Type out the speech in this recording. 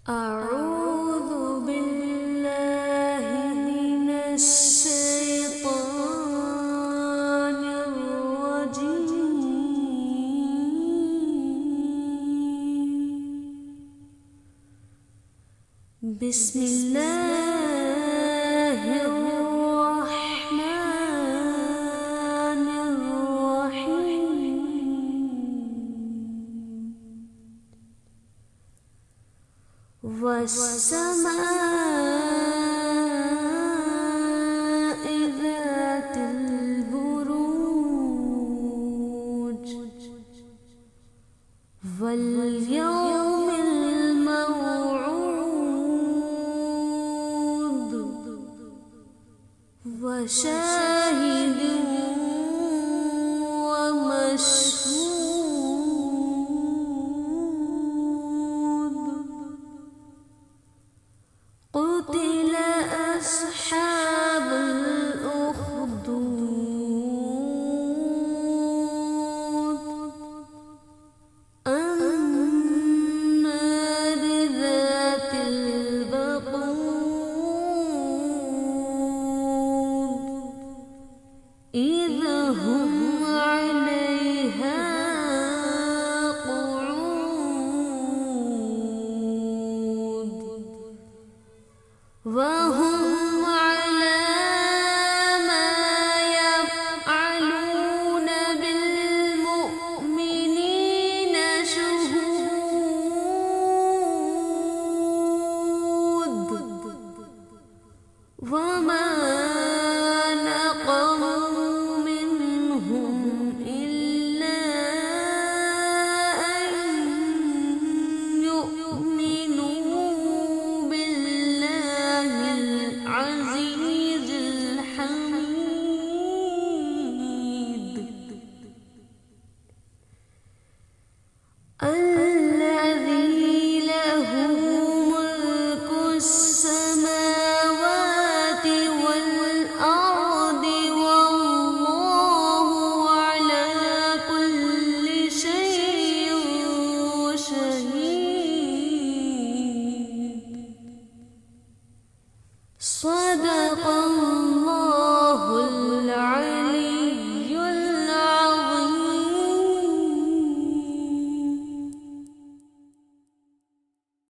أعوذ بالله من الشيطان الرجيم. بسم الله الرحمن الرحيم. والسماء ذات البروج واليوم الموعود وشاهد ومشهود. قتل أصحاب الأخدود النار ذات الوقود إذا هم عليها قعود وهم على ما يفعلون بالمؤمنين شهود. وما نقموا منهم إلا أن يؤمنوا العزيز الحميد الذي له ملك السماوات والأرض والله على كل شيء شهيد. صدق